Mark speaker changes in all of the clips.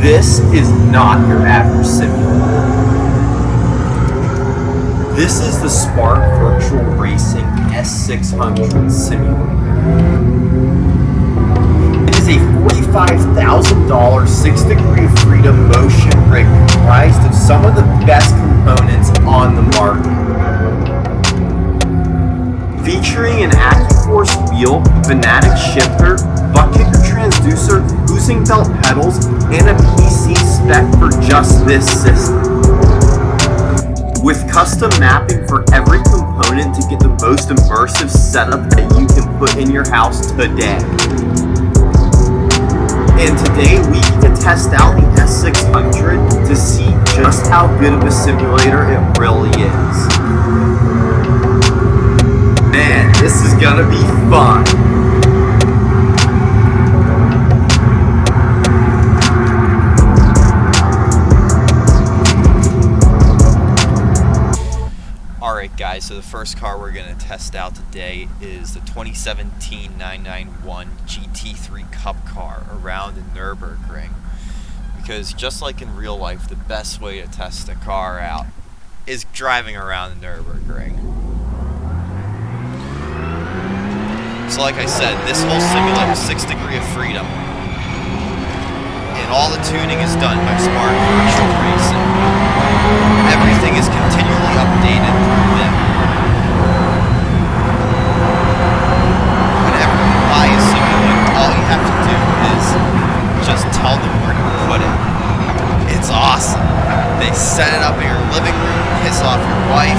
Speaker 1: This is not your average simulator. This is the Spark Virtual Racing S600 simulator. It is a $45,000 6-degree of freedom motion rig comprised of some of the best components on the market. Featuring an AccuForce wheel, Fanatic shifter, butt kicker transducer, boosting belt pedals, and a PC spec for just this system. With custom mapping for every component to get the most immersive setup that you can put in your house today. And today we get to test out the S600 to see just how good of a simulator it really is. Man, this is gonna be fun.
Speaker 2: Alright guys, so the first car we're going to test out today is the 2017 991 GT3 Cup car around the Nürburgring. Because just like in real life, the best way to test a car out is driving around the Nürburgring. So like I said, this whole simulator is 6 degrees of freedom. And all the tuning is done by Spark Virtual Racing. Everything is continually updated through them. Whenever you buy a simulator, all you have to do is just tell them where to put it. It's awesome. They set it up in your living room, piss off your wife.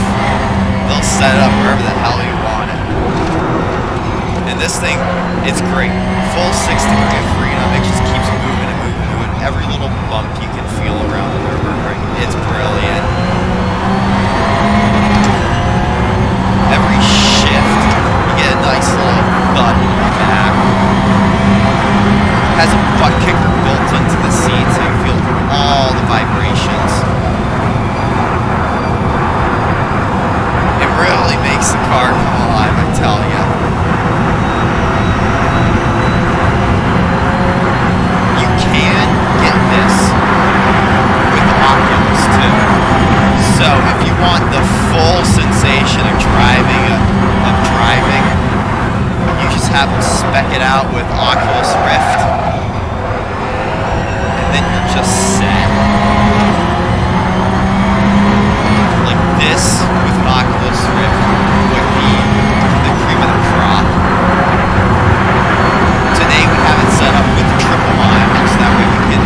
Speaker 2: They'll set it up wherever the hell you want it. And this thing, it's great. Full 6 degrees of freedom. It just keeps moving and moving and moving. Every little bump you can feel around the Nürburgring. It's brilliant. Every shift, you get a nice little thud in your back. It has a butt kicker built into the seat so you feel all the vibrations. It really makes the car come alive, I tell you. You can get this with Oculus too. So if you want the full sensation of driving, you just have to spec it out with Oculus Rift, and then you're just set. Like this with an Oculus Rift would be the cream of the crop. Today we have it set up with the triple mileage, that way we can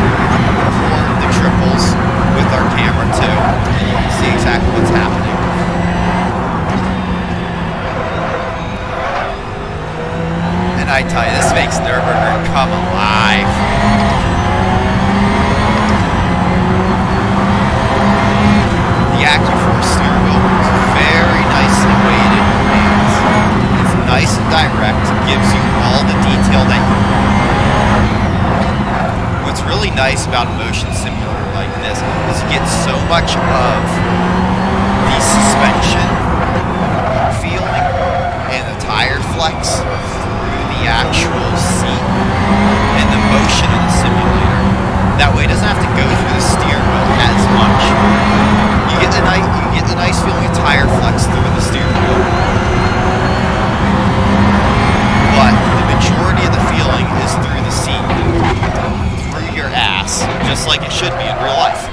Speaker 2: record the triples with our camera too, and you can see exactly what's happening. And I tell you, this makes Nürburgring come alive. The AccuForce steering wheel is very nicely weighted in your hands. It's nice and direct, gives you all the detail that you want. What's really nice about a motion simulator like this is you get so much of the suspension feeling and the tire flex through the actual seat and the motion of the simulator. That way it doesn't have to go through the steering wheel as much. You get the nice feeling of tire flex through the steering wheel. But the majority of the feeling is through the seat, through your ass, just like it should be in real life.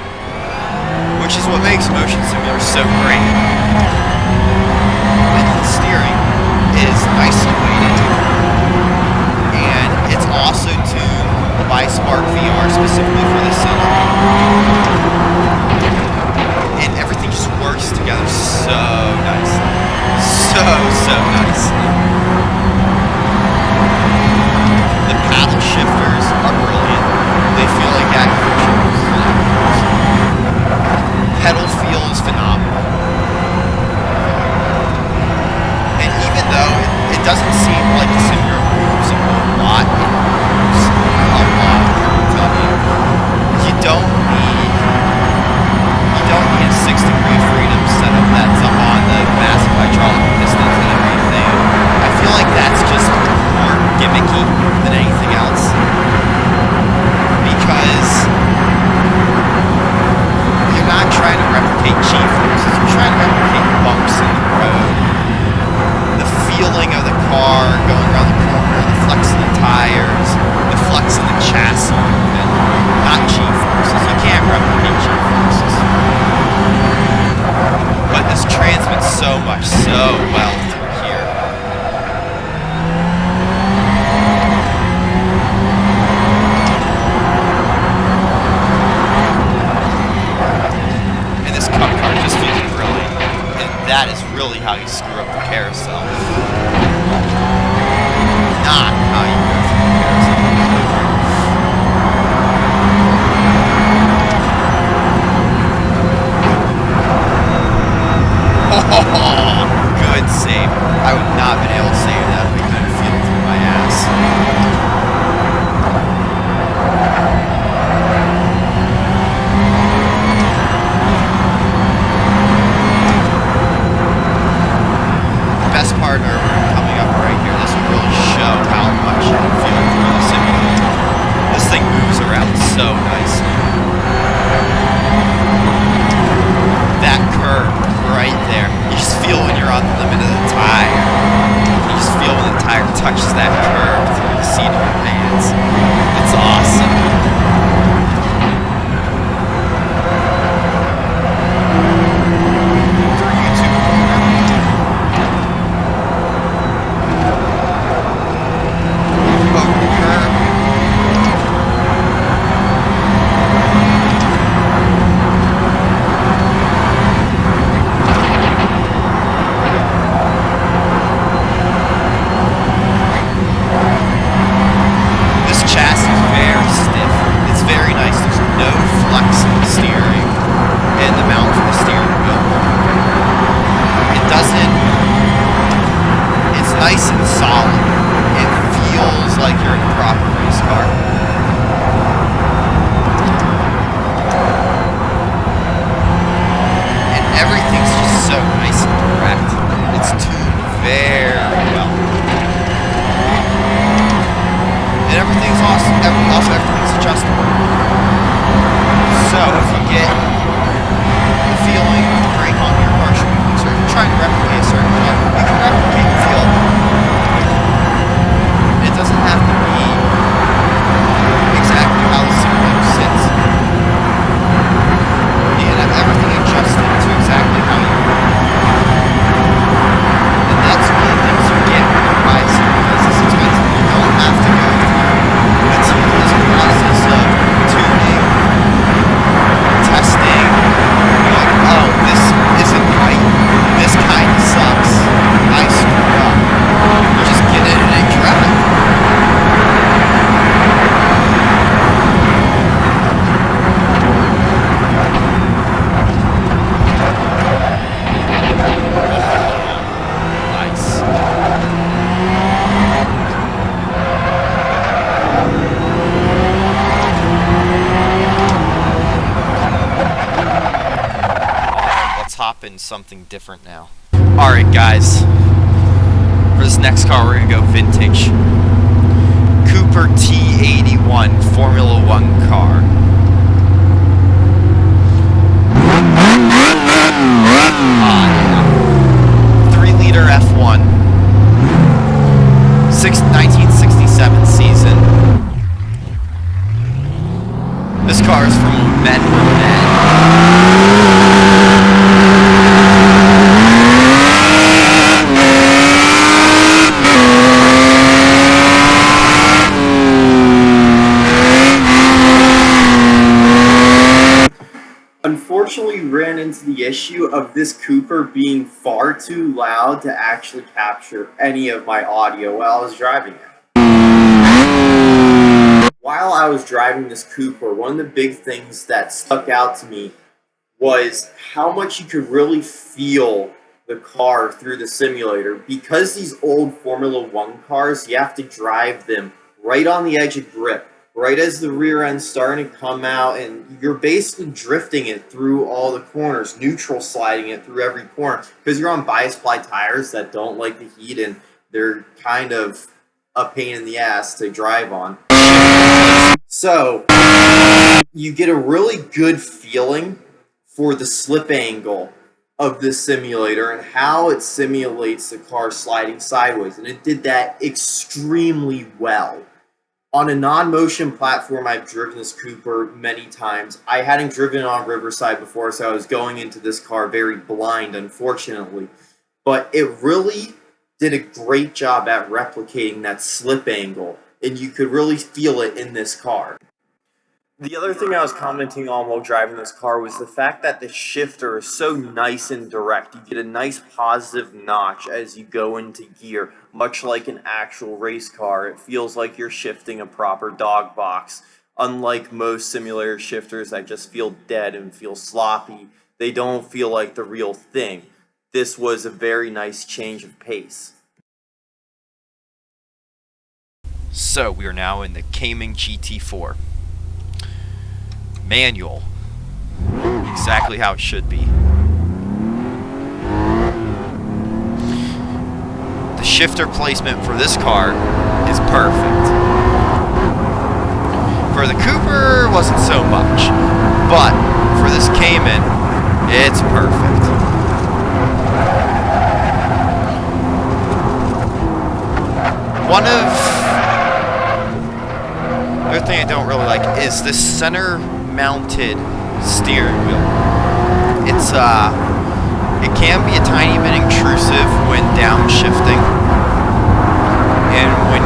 Speaker 2: Which is what makes motion simulators so great. And the steering is nicely weighted, and it's also tuned by Spark VR specifically for this setup. And everything just works together so nicely. So nicely. The paddle shifters are brilliant. They feel like AccuForce shifters. Pedal feel is phenomenal. And even though it doesn't seem like the simulator moves a whole lot, it moves a lot, I'm telling you. You don't need a 6 degree of freedom setup that's up on the massive hydraulic pistons and everything. I feel like that's just more gimmicky than anything else. how you screw up the carousel. Not how you go through the carousel. Oh, good save. I would not have been able to save that if I couldn't feel through my ass. The best part coming up right here, this will really show how much you can feel through the simulator. This thing moves around so nicely. That curve right there, you just feel when you're on the limit of the tire. You just feel when the tire touches that curve through the seat of your pants. It's awesome. Nice and solid. It feels like you're in a proper race car. And everything's just so nice and direct. It's tuned very well. And everything's awesome. Also, everything's adjustable. So if you get the feeling of the brake on your car should be weak, so if you're trying to replicate a certain feel, you can replicate the feel. It doesn't have to be exactly how the simulator sits. You can have everything adjusted to exactly how you want. And that's one of the things you get when you buy something that's this expensive. You don't have to go through this process of tuning, testing. You're like, oh, this isn't right. This kind of sucks. I screwed up. You just get in it and drive. Nice. Let's hop in something different now. Alright guys, for this next car we're going to go vintage. Cooper T81 Formula 1 car. Yeah. 3-liter F1. 1967 season. This car is from Men Were Men.
Speaker 1: Unfortunately, ran into the issue of this Cooper being far too loud to actually capture any of my audio while I was driving it. While I was driving this Cooper, one of the big things that stuck out to me was how much you could really feel the car through the simulator. Because these old Formula 1 cars, you have to drive them right on the edge of grip. Right as the rear end's starting to come out, and you're basically drifting it through all the corners, neutral sliding it through every corner, because you're on bias-ply tires that don't like the heat, and they're kind of a pain in the ass to drive on. So, you get a really good feeling for the slip angle of this simulator and how it simulates the car sliding sideways, and it did that extremely well. On a non-motion platform, I've driven this Cooper many times. I hadn't driven it on Riverside before, so I was going into this car very blind, unfortunately. But it really did a great job at replicating that slip angle, and you could really feel it in this car. The other thing I was commenting on while driving this car was the fact that the shifter is so nice and direct. You get a nice positive notch as you go into gear, much like an actual race car. It feels like you're shifting a proper dog box. Unlike most simulator shifters that just feel dead and feel sloppy, they don't feel like the real thing. This was a very nice change of pace.
Speaker 2: So we are now in the Cayman GT4. Manual. Exactly how it should be. The shifter placement for this car is perfect. For the Cooper, wasn't so much. But for this Cayman, it's perfect. The other thing I don't really like is this center mounted steering wheel. It can be a tiny bit intrusive when downshifting and when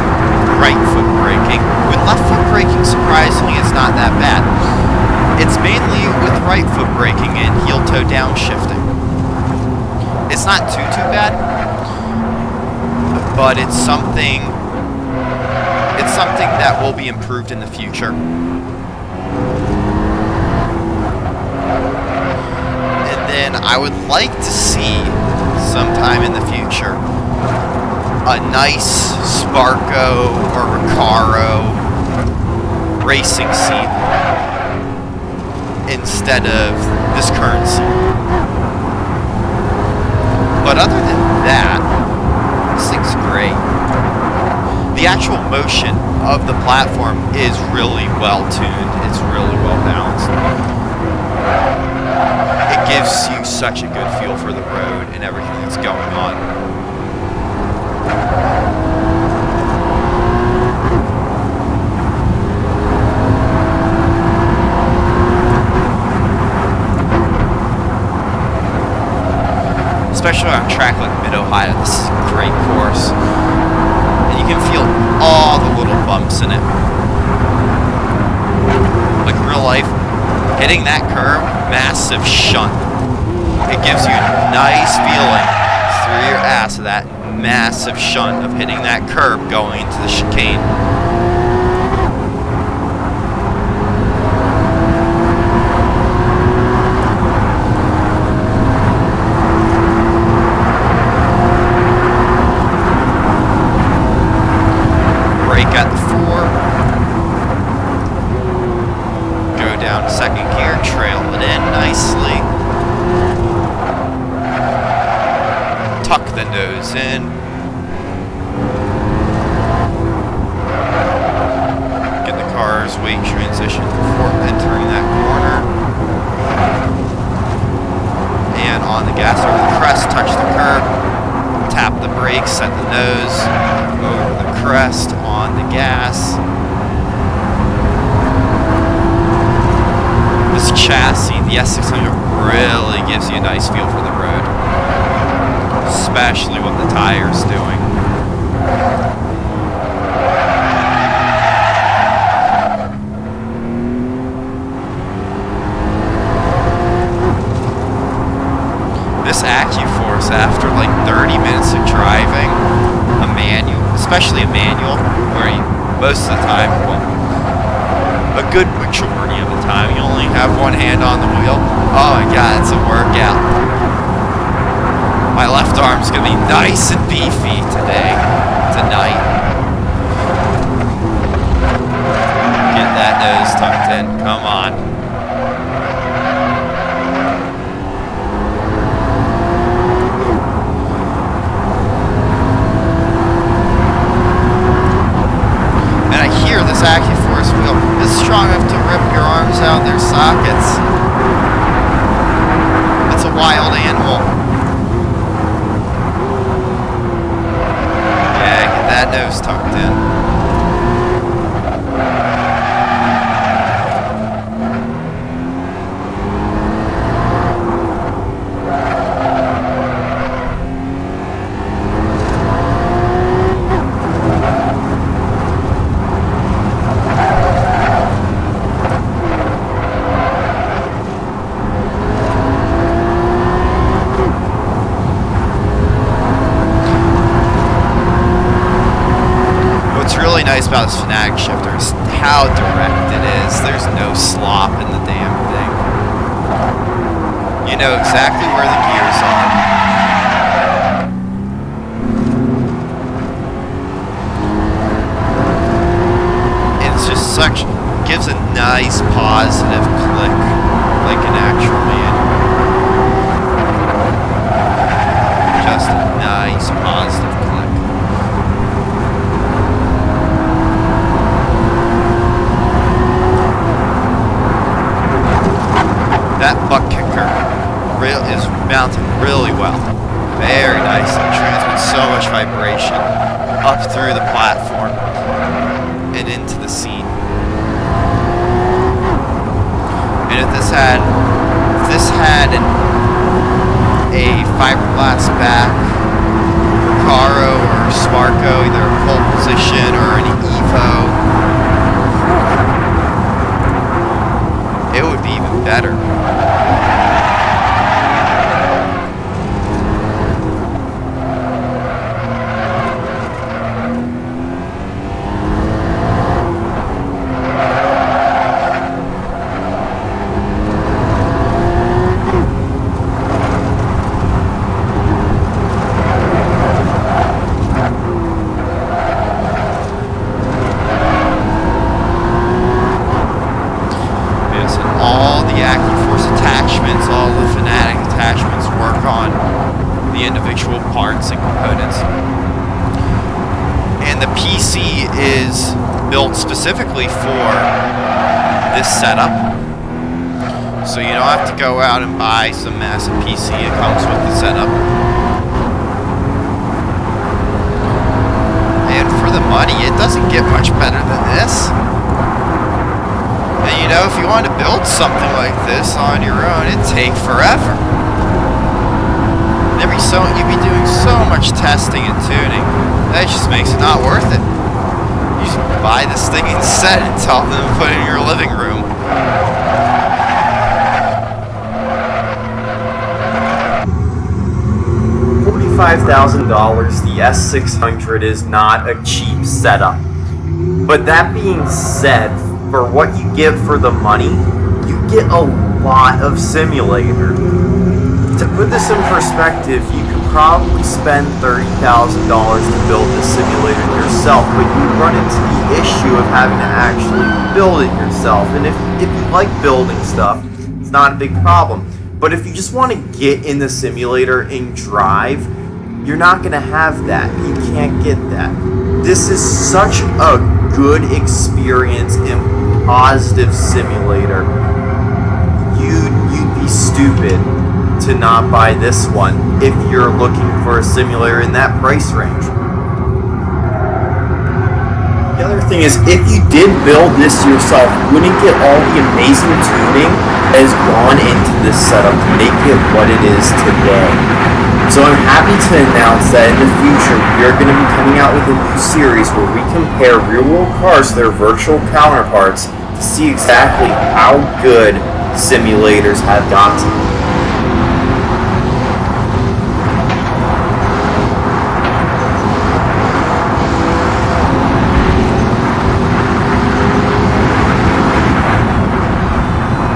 Speaker 2: right foot braking. With left foot braking, surprisingly, it's not that bad. It's mainly with right foot braking and heel toe downshifting. It's not too bad, but it's something that will be improved in the future. And I would like to see sometime in the future a nice Sparco or Recaro racing seat instead of this current seat. But other than that, this thing's great. The actual motion of the platform is really well tuned. It's really well balanced. It gives you such a good feel for the road and everything that's going on. Especially on a track like Mid-Ohio, this is a great course. And you can feel all the little bumps in it. Like in real life, hitting that curve, massive shunt. It gives you a nice feeling through your ass of that massive shunt of hitting that curb going into the chicane. Brake at the 4. Go down to second gear, trail it in nicely. Tuck the nose in. Get the car's weight transition before entering that corner. And on the gas over the crest, touch the curb. Tap the brakes, set the nose over the crest, on the gas. This chassis, the S600, really gives you a nice feel for the road, especially what the tire's doing. This AccuForce, after like 30 minutes of driving, a manual, especially a manual, where you, most of the time, well, a good majority of the time, you only have one hand on the wheel. Oh my god, it's a workout. My left arm's gonna be nice and beefy tonight. Get that nose tucked in, come on. This AccuForce wheel is strong enough to rip your arms out their sockets. It's a wild animal. Yeah, get that nose tucked in. popping the damn thing. You know exactly where the gears are. It's just gives a nice positive click, like an actual manual. Just a nice positive click. That butt kicker is mounted really well. Very nice. It transmits so much vibration up through the platform and into the seat. And if this had a fiberglass back, Recaro or Sparco, either a pole position or an Evo, it would be even better. Specifically for this setup, so you don't have to go out and buy some massive PC. It comes with the setup, and for the money it doesn't get much better than this. And you know, if you want to build something like this on your own, it'd take forever. You'd be doing so much testing and tuning. That just makes it not worth it. You just buy this thing instead and tell them to put it in your living room.
Speaker 1: $45,000, the S600 is not a cheap setup. But that being said, for what you get for the money, you get a lot of simulator. To put this in perspective, you could probably spend $30,000 to build the simulator yourself, but you run into the issue of having to actually build it yourself. And if you like building stuff, it's not a big problem. But if you just want to get in the simulator and drive, you're not going to have that. You can't get that. This is such a good experience and positive simulator. You'd be stupid to not buy this one if you're looking for a simulator in that price range. The other thing is, if you did build this yourself, you wouldn't get all the amazing tuning that has gone into this setup to make it what it is today. So I'm happy to announce that in the future we are going to be coming out with a new series where we compare real-world cars to their virtual counterparts to see exactly how good simulators have gotten.